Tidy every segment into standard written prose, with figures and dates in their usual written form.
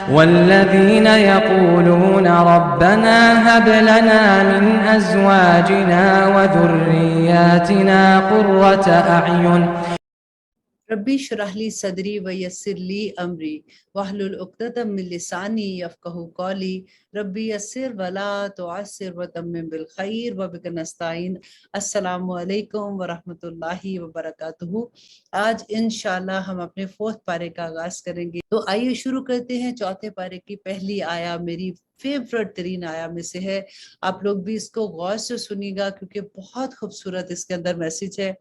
والذين يقولون ربنا هب لنا من أزواجنا وذرياتنا قرة أعين ربی اشرح لی صدری ویسر لی امری واحلل عقدۃ من لسانی یفقہوا قولی ربی یسر ولا تعسر وتمم بالخیر وبک نستعین۔ السلام علیکم ورحمۃ اللہ وبرکاتہ۔ آج انشاءاللہ ہم اپنے 4 پارے کا آغاز کریں گے، تو آئیے شروع کرتے ہیں۔ 4 پارے کی پہلی آیا میری فیورٹ ترین آیا میں سے ہے، آپ لوگ بھی اس کو غور سے سنیے گا کیونکہ بہت خوبصورت اس کے اندر میسج ہے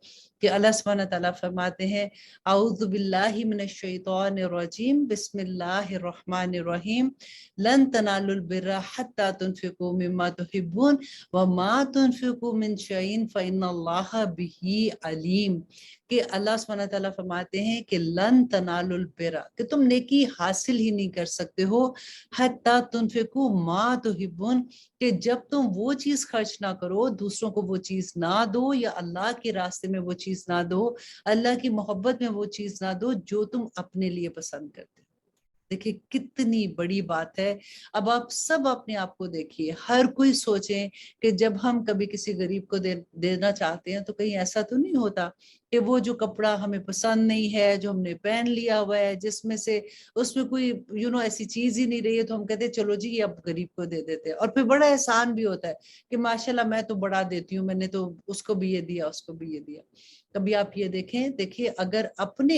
کہ اللہ سبحانہ تعالیٰ فرماتے ہیں اعوذ باللہ من الشیطان الرجیم بسم اللہ الرحمن الرحیم لن تنالوا البر حتی تنفقوا مما تحبون وما تنفقوا من شیء فإن اللہ بہ علیم، کہ اللہ سبحانہ تعالیٰ فرماتے ہیں کہ لن تنالوا البر، کہ تم نیکی حاصل ہی نہیں کر سکتے ہو حتی تنفقوا ما تحبون، کہ جب تم وہ چیز خرچ نہ کرو، دوسروں کو وہ چیز نہ دو یا اللہ کے راستے میں وہ چیز نہ دو، اللہ کی محبت میں وہ چیز نہ دو جو تم اپنے لیے پسند کرتے ہو۔ دیکھیں کتنی بڑی بات ہے۔ اب آپ سب اپنے آپ کو دیکھیے، ہر کوئی سوچیں کہ جب ہم کبھی کسی غریب کو دینا چاہتے ہیں تو کہیں ایسا تو نہیں ہوتا کہ وہ جو کپڑا ہمیں پسند نہیں ہے، جو ہم نے پہن لیا ہوا ہے، جس میں سے اس میں کوئی ایسی چیز ہی نہیں رہی ہے، تو ہم کہتے ہیں چلو جی یہ اب غریب کو دے دیتے ہیں، اور پھر بڑا احسان بھی ہوتا ہے کہ ماشاءاللہ میں تو بڑا دیتی ہوں، میں نے تو اس کو بھی یہ دیا، اس کو بھی یہ دیا۔ کبھی آپ یہ دیکھیں اگر اپنے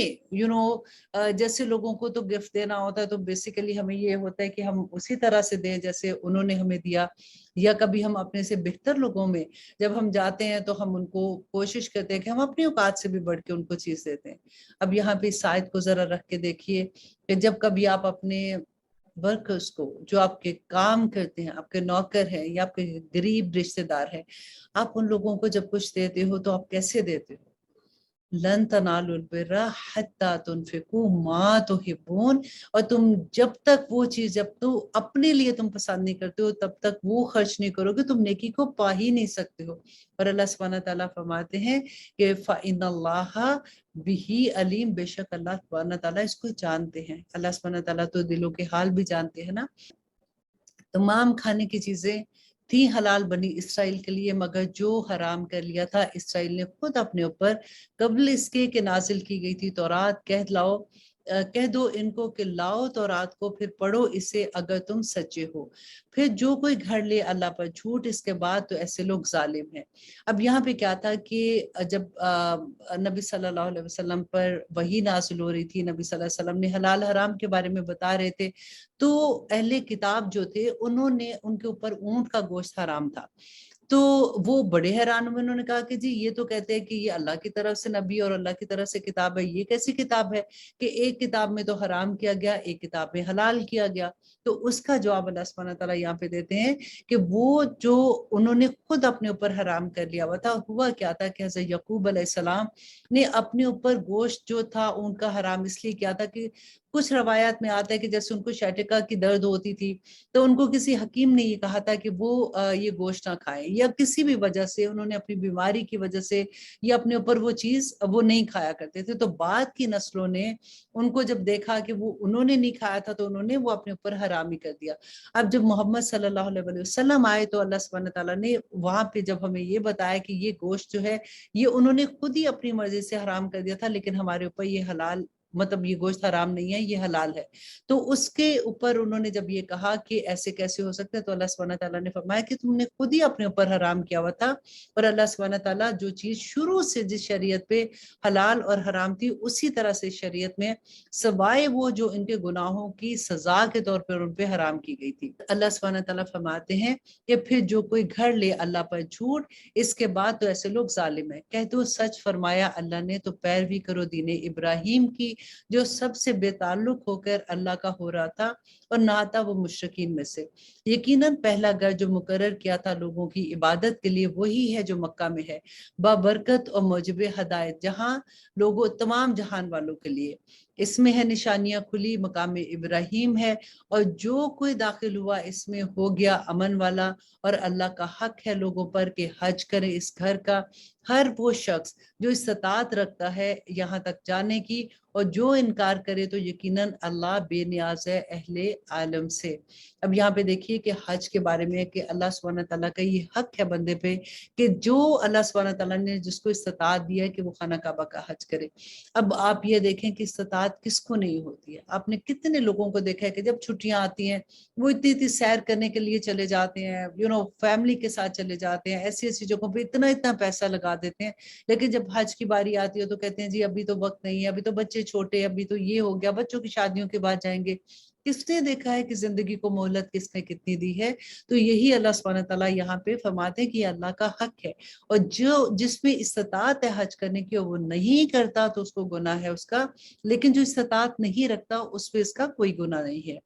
جیسے لوگوں کو تو گفٹ دینا ہوتا ہے تو بیسیکلی ہمیں یہ ہوتا ہے کہ ہم اسی طرح سے دیں جیسے انہوں نے ہمیں دیا، یا کبھی ہم اپنے سے بہتر لوگوں میں جب ہم جاتے ہیں تو ہم ان کو کوشش کرتے ہیں کہ ہم اپنی اوقات سے بھی بڑھ کے ان کو چیز دیتے ہیں۔ اب یہاں پہ اس آیت کو ذرا رکھ کے دیکھیے کہ جب کبھی آپ اپنے ورکرز کو، جو آپ کے کام کرتے ہیں، آپ کے نوکر ہیں یا آپ کے غریب رشتہ دار ہیں، آپ ان لوگوں کو جب کچھ دیتے ہو تو آپ کیسے دیتے ہو؟ لن تنالوا البر حتی تنفقوا ما تحبون، اور تم جب تک وہ چیز، جب تو اپنے لیے تم پسند نہیں کرتے ہو تب تک وہ خرچ نہیں کرو گے، تم نیکی کو پا ہی نہیں سکتے ہو۔ اور اللہ سبحانہ تعالیٰ فرماتے ہیں کہ فإن اللہ بہ علیم، بے شک اللہ سبحانہ تعالیٰ اس کو جانتے ہیں۔ اللہ سبحانہ تعالیٰ تو دلوں کے حال بھی جانتے ہیں نا۔ تمام کھانے کی چیزیں تھی حلال بنی اسرائیل کے لیے، مگر جو حرام کر لیا تھا اسرائیل نے خود اپنے اوپر قبل اس کے کہ نازل کی گئی تھی تورات، کہہ دو ان کو کہ لاؤ تورات کو، پھر پڑھو اسے اگر تم سچے ہو، پھر جو کوئی گھڑ لے اللہ پر جھوٹ اس کے بعد تو ایسے لوگ ظالم ہیں۔ اب یہاں پہ کیا تھا کہ جب نبی صلی اللہ علیہ وسلم پر وحی نازل ہو رہی تھی، نبی صلی اللہ علیہ وسلم نے حلال حرام کے بارے میں بتا رہے تھے، تو اہل کتاب جو تھے انہوں نے ان کے اوپر اونٹ کا گوشت حرام تھا، تو وہ بڑے حیران ہوئے۔ انہوں نے کہا کہ جی یہ تو کہتے ہیں کہ یہ اللہ کی طرف سے نبی اور اللہ کی طرف سے کتاب ہے، یہ کیسی کتاب ہے کہ ایک کتاب میں تو حرام کیا گیا، ایک کتاب میں حلال کیا گیا؟ تو اس کا جواب اللہ سبحانہ تعالیٰ یہاں پہ دیتے ہیں کہ وہ جو انہوں نے خود اپنے اوپر حرام کر لیا ہوا تھا، ہوا کیا تھا کہ حضرت یعقوب علیہ السلام نے اپنے اوپر گوشت جو تھا ان کا حرام اس لیے کیا تھا کہ کچھ روایات میں آتا ہے کہ جیسے ان کو شیٹکا کی درد ہوتی تھی تو ان کو کسی حکیم نے یہ کہا تھا کہ وہ یہ گوشت نہ کھائیں، یا کسی بھی وجہ سے انہوں نے اپنی بیماری کی وجہ سے یا اپنے اوپر وہ چیز وہ نہیں کھایا کرتے تھے، تو بعد کی نسلوں نے ان کو جب دیکھا کہ وہ انہوں نے نہیں کھایا تھا تو انہوں نے وہ اپنے اوپر حرام ہی کر دیا۔ اب جب محمد صلی اللہ علیہ وسلم آئے تو اللہ سبحانہ تعالیٰ نے وہاں پہ جب ہمیں یہ بتایا کہ یہ گوشت جو ہے یہ انہوں نے خود ہی اپنی مرضی سے حرام کر دیا تھا، لیکن ہمارے اوپر یہ حلال، مطلب یہ گوشت حرام نہیں ہے، یہ حلال ہے، تو اس کے اوپر انہوں نے جب یہ کہا کہ ایسے کیسے ہو سکتا ہے، تو اللہ سبحانہ تعالیٰ نے فرمایا کہ تم نے خود ہی اپنے اوپر حرام کیا ہوا تھا، اور اللہ سبحانہ تعالیٰ جو چیز شروع سے جس شریعت پہ حلال اور حرام تھی اسی طرح سے شریعت میں سوائے وہ جو ان کے گناہوں کی سزا کے طور پر ان پہ حرام کی گئی تھی۔ اللہ سبحانہ تعالیٰ فرماتے ہیں کہ پھر جو کوئی گھڑ لے اللہ پر جھوٹ اس کے بعد تو ایسے لوگ ظالم ہیں۔ کہہ دو سچ فرمایا اللہ نے تو پیروی کرو دین ابراہیم کی، جو سب سے بے تعلق ہو کر اللہ کا ہو رہا تھا اور نہ تھا وہ مشرکین میں سے۔ یقیناً پہلا گھر جو مقرر کیا تھا لوگوں کی عبادت کے لیے وہی ہے جو مکہ میں ہے، بابرکت اور موجب ہدایت، جہاں لوگوں تمام جہان والوں کے لیے، اس میں ہے نشانیاں کھلی، مقام ابراہیم ہے، اور جو کوئی داخل ہوا اس میں ہو گیا امن والا، اور اللہ کا حق ہے لوگوں پر کہ حج کرے اس گھر کا، ہر وہ شخص جو استطاعت رکھتا ہے یہاں تک جانے کی، اور جو انکار کرے تو یقیناً اللہ بے نیاز ہے اہل عالم سے۔ اب یہاں پہ دیکھیے کہ حج کے بارے میں کہ اللہ سبحانہ تعالیٰ کا یہ حق ہے بندے پہ کہ جو اللہ سبحانہ تعالیٰ نے جس کو استطاعت دیا ہے کہ وہ خانہ کعبہ کا حج کرے۔ اب آپ یہ دیکھیں کہ استطاعت کس کو نہیں ہوتی ہے۔ آپ نے کتنے لوگوں کو دیکھا ہے کہ جب چھٹیاں آتی ہیں وہ اتنی سیر کرنے کے لیے چلے جاتے ہیں، فیملی کے ساتھ چلے جاتے ہیں، ایسی ایسی جگہوں پہ اتنا پیسہ لگا دیتے ہیں، لیکن جب حج کی باری آتی ہے تو کہتے ہیں جی ابھی تو وقت نہیں ہے، ابھی تو بچے چھوٹے، ابھی تو یہ ہو گیا، بچوں کی شادیوں کے بعد جائیں گے۔ کس نے دیکھا ہے کہ زندگی کو مہلت کس نے کتنی دی ہے؟ تو یہی اللہ سبحانہ تعالیٰ یہاں پہ فرماتے ہیں کہ یہ اللہ کا حق ہے، اور جس میں استطاعت ہے حج کرنے کی اور وہ نہیں کرتا تو اس کو گناہ ہے اس کا، لیکن جو استطاعت نہیں رکھتا اس پہ اس کا کوئی گناہ نہیں ہے۔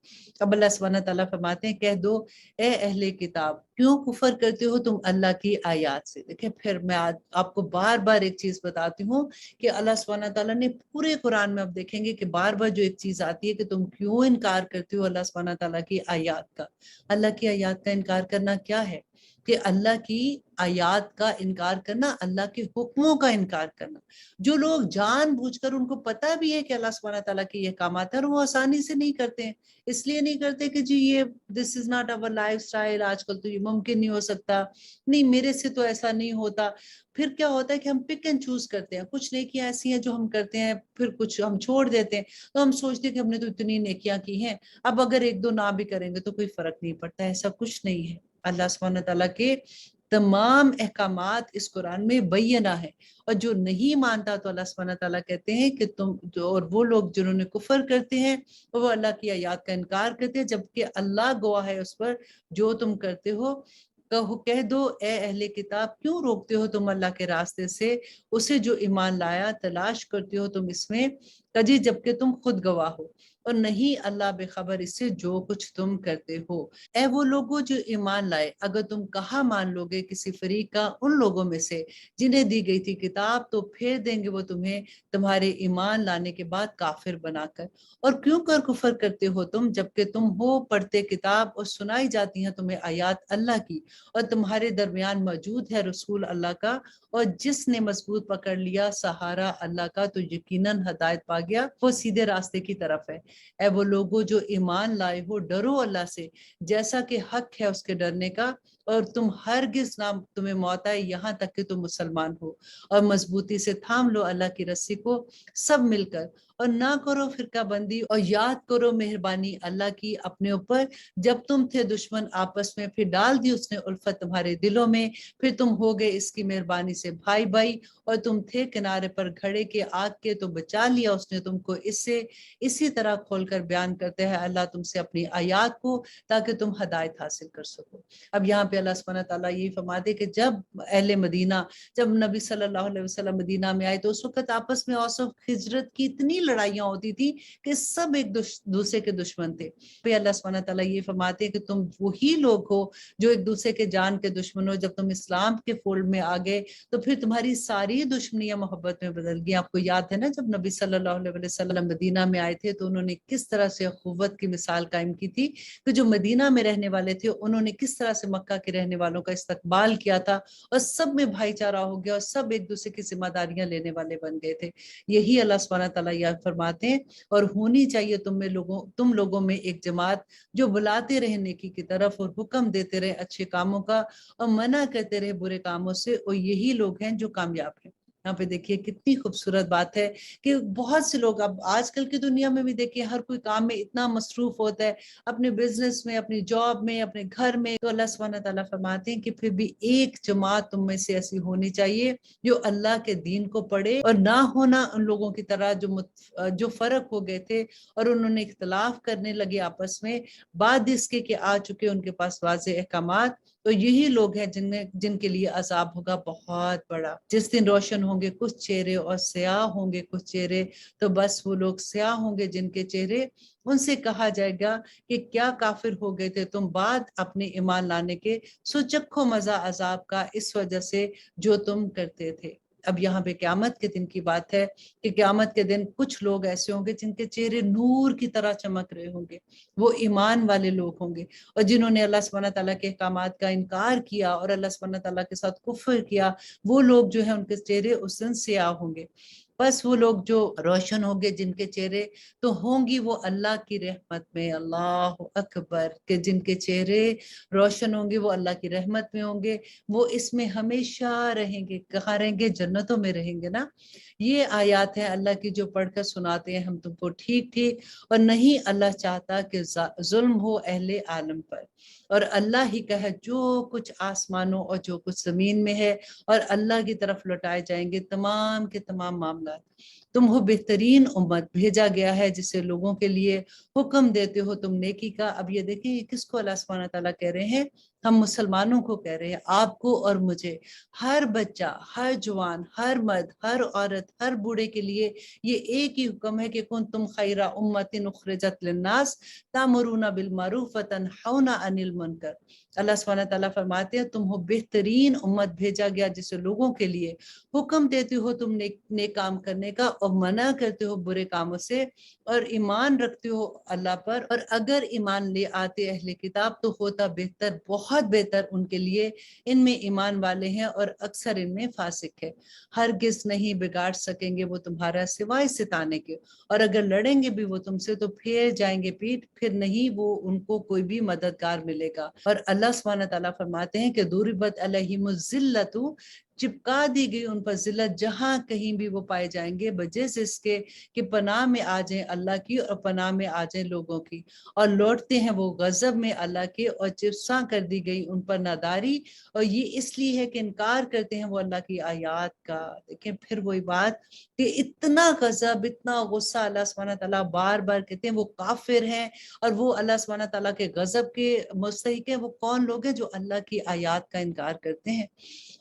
اب اللہ سبحانہ تعالیٰ فرماتے ہیں کہہ دو اے اہل کتاب کیوں کفر کرتے ہو تم اللہ کی آیات سے۔ دیکھیں پھر میں آپ کو بار بار ایک چیز بتاتی ہوں کہ اللہ سبحانہ تعالیٰ نے پورے قرآن میں آپ دیکھیں گے کہ بار بار جو ایک چیز آتی ہے کہ تم کیوں انکار کرتے ہو اللہ سبحانہ تعالیٰ کی آیات کا۔ اللہ کی آیات کا انکار کرنا کیا ہے؟ کہ اللہ کی آیات کا انکار کرنا، اللہ کے حکموں کا انکار کرنا۔ جو لوگ جان بوجھ کر، ان کو پتہ بھی ہے کہ اللہ سبحانہ تعالیٰ کے یہ احکامات ہیں اور وہ آسانی سے نہیں کرتے ہیں، اس لیے نہیں کرتے کہ جی یہ this is not our lifestyle, آج کل تو یہ ممکن نہیں ہو سکتا، نہیں میرے سے تو ایسا نہیں ہوتا۔ پھر کیا ہوتا ہے کہ ہم پک اینڈ چوز کرتے ہیں، کچھ نیکیاں ایسی ہیں جو ہم کرتے ہیں، پھر کچھ ہم چھوڑ دیتے ہیں، تو ہم سوچتے ہیں کہ ہم نے تو اتنی نیکیاں کی ہیں، اب اگر ایک دو نہ بھی کریں گے تو کوئی فرق نہیں پڑتا۔ ایسا کچھ نہیں ہے۔ اللہ سبحانہ تعالیٰ کے تمام احکامات اس قرآن میں بینہ ہے، اور جو نہیں مانتا تو اللہ سبحانہ تعالیٰ کہتے ہیں کہ تم اور وہ لوگ جنہوں نے کفر کرتے ہیں وہ اللہ کی آیات کا انکار کرتے ہیں، جبکہ اللہ گواہ ہے اس پر جو تم کرتے ہو۔ کہہ دو اے اہل کتاب کیوں روکتے ہو تم اللہ کے راستے سے اسے جو ایمان لایا، تلاش کرتے ہو تم اس میں کجی جبکہ تم خود گواہ ہو، اور نہیں اللہ بے خبر اس سے جو کچھ تم کرتے ہو۔ اے وہ لوگوں جو ایمان لائے، اگر تم کہا مان لو گے کسی فریق کا ان لوگوں میں سے جنہیں دی گئی تھی کتاب، تو پھیر دیں گے وہ تمہیں تمہارے ایمان لانے کے بعد کافر بنا کر۔ اور کیوں کر کفر کرتے ہو تم جبکہ تم ہو پڑھتے کتاب اور سنائی جاتی ہیں تمہیں آیات اللہ کی، اور تمہارے درمیان موجود ہے رسول اللہ کا، اور جس نے مضبوط پکڑ لیا سہارا اللہ کا تو یقیناً ہدایت پا گیا، وہ سیدھے راستے کی طرف ہے۔ اے وہ لوگوں جو ایمان لائے ہو، ڈرو اللہ سے جیسا کہ حق ہے اس کے ڈرنے کا، اور تم ہرگز نہ تمہیں موت آئے یہاں تک کہ تم مسلمان ہو، اور مضبوطی سے تھام لو اللہ کی رسی کو سب مل کر، اور نہ کرو فرقہ بندی، اور یاد کرو مہربانی اللہ کی اپنے اوپر جب تم تھے دشمن آپس میں، پھر ڈال دی اس نے الفت تمہارے دلوں میں، پھر تم ہو گئے اس کی مہربانی سے بھائی بھائی، اور تم تھے کنارے پر گھڑے کے آگ کے تو بچا لیا اس نے تم کو اس سے۔ اسی طرح کھول کر بیان کرتے ہیں اللہ تم سے اپنی آیات کو تاکہ تم ہدایت حاصل کر سکو۔ اب یہاں پہ اللہ سبحانہ تعالیٰ یہی فرماتے کہ جب اہل مدینہ، جب نبی صلی اللہ علیہ وسلم مدینہ میں آئے تو اس وقت آپس میں اوس و خزرت کی اتنی لڑائیاں ہوتی تھی کہ سب ایک دوسرے کے دشمن تھے۔ پھر اللہ سبحانہ تعالیٰ یہ فرماتے کہ تم وہی لوگ ہو جو ایک دوسرے کے جان کے دشمن ہو، جب تم اسلام کے فولڈ میں آ گئے تو پھر تمہاری ساری دشمنیاں محبت میں بدل گئی۔ آپ کو یاد ہے نا جب نبی صلی اللہ علیہ وسلم مدینہ میں آئے تھے تو انہوں نے کس طرح سے اخوت کی مثال قائم کی تھی کہ جو مدینہ میں رہنے والے تھے انہوں نے کس طرح سے مکہ کے رہنے والوں کا استقبال کیا تھا، اور سب میں بھائی چارہ ہو گیا، اور سب ایک دوسرے کی ذمہ داریاں لینے والے بن گئے تھے۔ یہی اللہ سبحانہ تعالیٰ یہ فرماتے ہیں، اور ہونی چاہیے تم لوگوں میں ایک جماعت جو بلاتے رہے نیکی کی طرف اور حکم دیتے رہے اچھے کاموں کا اور منع کرتے رہے برے کاموں سے، اور یہی لوگ ہیں جو کامیاب ہیں۔ یہاں پہ دیکھیے کتنی خوبصورت بات ہے کہ بہت سے لوگ اب آج کل کی دنیا میں بھی دیکھیے ہر کوئی کام میں اتنا مصروف ہوتا ہے، اپنے بزنس میں، اپنی جاب میں، اپنے گھر میں، تو اللہ سبحانہ تعالیٰ فرماتے ہیں کہ پھر بھی ایک جماعت تم میں سے ایسی ہونی چاہیے جو اللہ کے دین کو پڑھے، اور نہ ہونا ان لوگوں کی طرح جو فرق ہو گئے تھے اور انہوں نے اختلاف کرنے لگے آپس میں بعد اس کے کہ آ چکے ان کے پاس واضح احکامات۔ تو یہی لوگ ہیں جن کے لیے عذاب ہوگا بہت بڑا۔ جس دن روشن ہوں گے کچھ چہرے اور سیاہ ہوں گے کچھ چہرے، تو بس وہ لوگ سیاہ ہوں گے جن کے چہرے، ان سے کہا جائے گا کہ کیا کافر ہو گئے تھے تم بعد اپنے ایمان لانے کے، سو چکھو مزہ عذاب کا اس وجہ سے جو تم کرتے تھے۔ اب یہاں پہ قیامت کے دن کی بات ہے کہ قیامت کے دن کچھ لوگ ایسے ہوں گے جن کے چہرے نور کی طرح چمک رہے ہوں گے، وہ ایمان والے لوگ ہوں گے، اور جنہوں نے اللہ سبحانہ تعالیٰ کے احکامات کا انکار کیا اور اللہ سبحانہ تعالیٰ کے ساتھ کفر کیا، وہ لوگ جو ہیں ان کے چہرے اس دن سیاہ ہوں گے۔ بس وہ لوگ جو روشن ہوں گے، جن کے چہرے تو ہوں گی وہ اللہ کی رحمت میں، اللہ اکبر، کہ جن کے چہرے روشن ہوں گے وہ اللہ کی رحمت میں ہوں گے، وہ اس میں ہمیشہ رہیں گے۔ کہاں رہیں گے؟ جنتوں میں رہیں گے نا۔ یہ آیات ہیں اللہ کی جو پڑھ کر سناتے ہیں ہم تم کو ٹھیک ٹھیک، اور نہیں اللہ چاہتا کہ ظلم ہو اہل عالم پر، اور اللہ ہی کا ہے جو کچھ آسمانوں اور جو کچھ زمین میں ہے، اور اللہ کی طرف لوٹائے جائیں گے تمام کے تمام معاملات۔ تم ہو بہترین امت، بھیجا گیا ہے جسے لوگوں کے لیے حکم دیتے ہو تم نیکی کا۔ اب یہ دیکھیں یہ کس کو اللہ سبحانہ تعالیٰ کہہ رہے ہیں؟ ہم مسلمانوں کو کہہ رہے ہیں، آپ کو اور مجھے، ہر بچہ، ہر جوان، ہر مرد، ہر عورت، ہر بوڑھے کے لیے یہ ایک ہی حکم ہے کہ کنتم خیر امت اخرجت للناس تامرون بالمعروف وتنہون عن المنکر۔ اللہ سبحانہ تعالیٰ فرماتے ہیں تم ہو بہترین امت، بھیجا گیا جسے لوگوں کے لیے حکم دیتے ہو تم نیک کام کرنے کا اور منع کرتے ہو برے کاموں سے، اور ایمان رکھتے ہو اللہ پر، اور اگر ایمان لے آتے اہل کتاب تو ہوتا بہتر، بہت بہتر ان کے لیے، ان میں ایمان والے ہیں اور اکثر ان میں فاسق ہے۔ ہرگز نہیں بگاڑ سکیں گے وہ تمہارا سوائے ستانے کے، اور اگر لڑیں گے بھی وہ تم سے تو پھیر جائیں گے پیٹ، پھر نہیں وہ ان کو کوئی بھی مددگار ملے گا۔ اور اللہ سبحانہ تعالیٰ فرماتے ہیں کہ ضربت علیہم الذلۃ، چپکا دی گئی ان پر ذلت، جہاں کہیں بھی وہ پائے جائیں گے، بجے سے اس کے کہ پناہ میں آ جائیں اللہ کی اور پناہ میں آ جائیں لوگوں کی، اور لوٹتے ہیں وہ غضب میں اللہ کے، اور چپساں کر دی گئی ان پر ناداری، اور یہ اس لیے ہے کہ انکار کرتے ہیں وہ اللہ کی آیات کا۔ دیکھیں پھر وہی بات کہ اتنا غضب، اتنا غصہ اللہ سبحانہ تعالیٰ بار بار کہتے ہیں وہ کافر ہیں، اور وہ اللہ سبحانہ تعالیٰ کے غضب کے مستحق ہیں۔ وہ کون لوگ ہیں؟ جو اللہ کی آیات کا انکار کرتے ہیں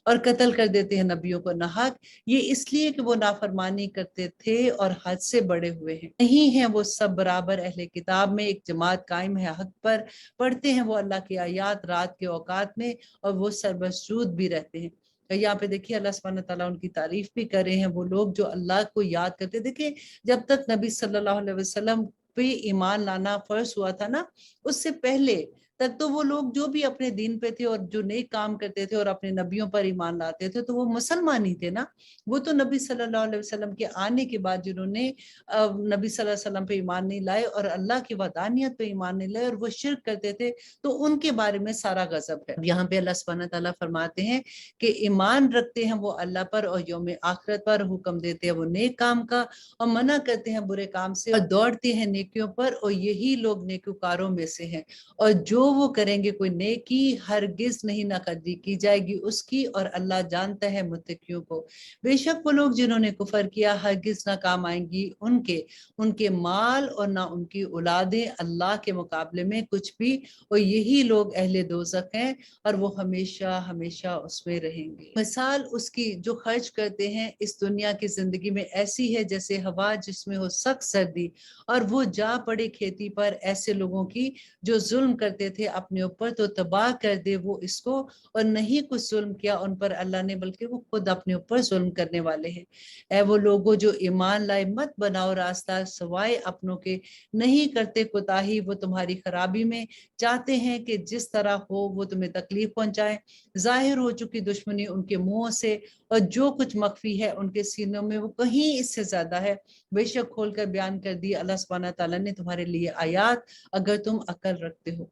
اور قتل کر دیتے ہیں نبیوں کو ناحق، یہ اس لیے کہ وہ نافرمانی کرتے تھے اور حد سے بڑے ہوئے ہیں۔ نہیں ہیں وہ سب برابر، اہل کتاب میں ایک جماعت قائم ہے حق پر، پڑھتے ہیں وہ اللہ کی آیات رات کے اوقات میں، اور وہ سربسجود بھی رہتے ہیں۔ یہاں پہ دیکھیے اللہ سبحانہ تعالیٰ ان کی تعریف بھی کر رہے ہیں، وہ لوگ جو اللہ کو یاد کرتے۔ دیکھیں جب تک نبی صلی اللہ علیہ وسلم پہ ایمان لانا فرض ہوا تھا نا، اس سے پہلے تک تو وہ لوگ جو بھی اپنے دین پہ تھے اور جو نیک کام کرتے تھے اور اپنے نبیوں پر ایمان لاتے تھے تو وہ مسلمان ہی تھے نا۔ وہ تو نبی صلی اللہ علیہ وسلم کے آنے کے بعد جنہوں نے نبی صلی اللہ علیہ وسلم پہ ایمان نہیں لائے اور اللہ کی وحدانیت پہ ایمان نہیں لائے اور وہ شرک کرتے تھے، تو ان کے بارے میں سارا غضب ہے۔ یہاں پہ اللہ سبحانہ تعالیٰ فرماتے ہیں کہ ایمان رکھتے ہیں وہ اللہ پر اور یوم آخرت پر، حکم دیتے ہیں وہ نیک کام کا اور منع کرتے ہیں برے کام سے، اور دوڑتے ہیں نیکیوں پر، اور یہی لوگ نیکوکاروں میں سے ہیں۔ اور جو وہ کریں گے کوئی نیکی، ہرگز نہیں ناقدری کی جائے گی اس کی، اور اللہ جانتا ہے متقیوں کو۔ بے شک وہ لوگ جنہوں نے کفر کیا ہرگز نہ کام آئیں گی ان کے مال اور نہ ان کی اولادیں اللہ کے مقابلے میں کچھ بھی، اور یہی لوگ اہل دوزخ ہیں اور وہ ہمیشہ ہمیشہ اس میں رہیں گے۔ مثال اس کی جو خرچ کرتے ہیں اس دنیا کی زندگی میں ایسی ہے جیسے ہوا جس میں ہو سخت سردی، اور وہ جا پڑے کھیتی پر، ایسے لوگوں کی جو ظلم کرتے تھے اپنے اوپر تو تباہ کر دے وہ اس کو، اور نہیں کچھ ظلم کیا ان پر اللہ نے بلکہ وہ خود اپنے اوپر ظلم کرنے والے ہیں۔ اے وہ لوگوں جو ایمان لائے، مت بناؤ راستہ سوائے اپنوں کے، نہیں کرتے کوتاہی وہ تمہاری خرابی میں، چاہتے ہیں کہ جس طرح ہو وہ تمہیں تکلیف پہنچائیں۔ ظاہر ہو چکی دشمنی ان کے منہوں سے، اور جو کچھ مخفی ہے ان کے سینوں میں وہ کہیں اس سے زیادہ ہے۔ بے شک کھول کر بیان کر دی اللہ سبحانہ تعالیٰ نے تمہارے لیے آیات اگر تم عقل رکھتے ہو۔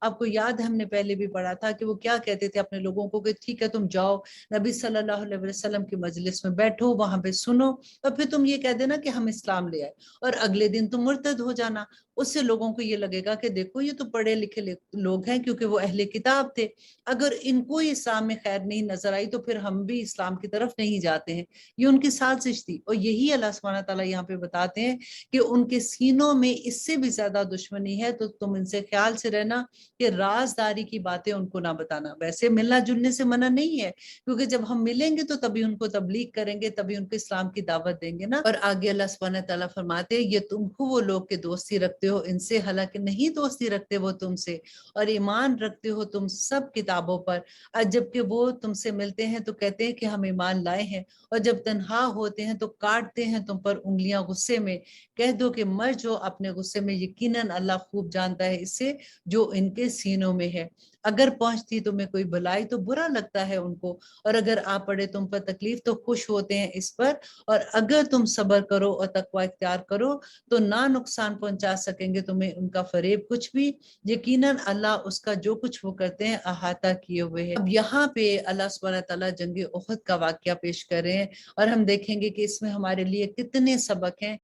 آپ کو یاد ہے ہم نے پہلے بھی پڑھا تھا کہ وہ کیا کہتے تھے اپنے لوگوں کو کہ ٹھیک ہے تم جاؤ نبی صلی اللہ علیہ وسلم کی مجلس میں بیٹھو، وہاں پہ سنو، اور پھر تم یہ کہہ دینا کہ ہم اسلام لے آئے، اور اگلے دن تم مرتد ہو جانا۔ اس سے لوگوں کو یہ لگے گا کہ دیکھو یہ تو پڑھے لکھے لوگ ہیں، کیونکہ وہ اہل کتاب تھے، اگر ان کو اسلام میں خیر نہیں نظر آئی تو پھر ہم بھی اسلام کی طرف نہیں جاتے ہیں۔ یہ ان کی سازش تھی، اور یہی اللہ سبحانہ تعالیٰ یہاں پہ بتاتے ہیں کہ ان کے سینوں میں اس سے بھی زیادہ دشمنی ہے، تو تم ان سے خیال سے رہنا کہ رازداری کی باتیں ان کو نہ بتانا۔ ویسے ملنا جلنے سے منع نہیں ہے، کیونکہ جب ہم ملیں گے تو تبھی ان کو تبلیغ کریں گے، تبھی ان کو اسلام کی دعوت دیں گے نا۔ اور آگے اللہ سبحانہ تعالیٰ فرماتے ہیں یہ تم کو وہ لوگ کے دوستی رکھتے رکھتے ہو ان سے، حالانکہ نہیں دوستی رکھتے وہ تم سے، اور ایمان رکھتے ہو تم سب کتابوں پر، جبکہ وہ تم سے ملتے ہیں تو کہتے ہیں کہ ہم ایمان لائے ہیں، اور جب تنہا ہوتے ہیں تو کاٹتے ہیں تم پر انگلیاں غصے میں۔ کہہ دو کہ مر جو اپنے غصے میں، یقیناً اللہ خوب جانتا ہے اس سے جو ان کے سینوں میں ہے۔ اگر پہنچتی تمہیں کوئی بھلائی تو برا لگتا ہے ان کو، اور اگر آ پڑے تم پر تکلیف تو خوش ہوتے ہیں اس پر، اور اگر تم صبر کرو اور تقوی اختیار کرو تو نہ نقصان پہنچا سکیں گے تمہیں ان کا فریب کچھ بھی، یقیناً اللہ اس کا جو کچھ وہ کرتے ہیں احاطہ کیے ہوئے ہے۔ اب یہاں پہ اللہ سبحانہ تعالیٰ جنگ احد کا واقعہ پیش کر رہے ہیں، اور ہم دیکھیں گے کہ اس میں ہمارے لیے کتنے سبق ہیں۔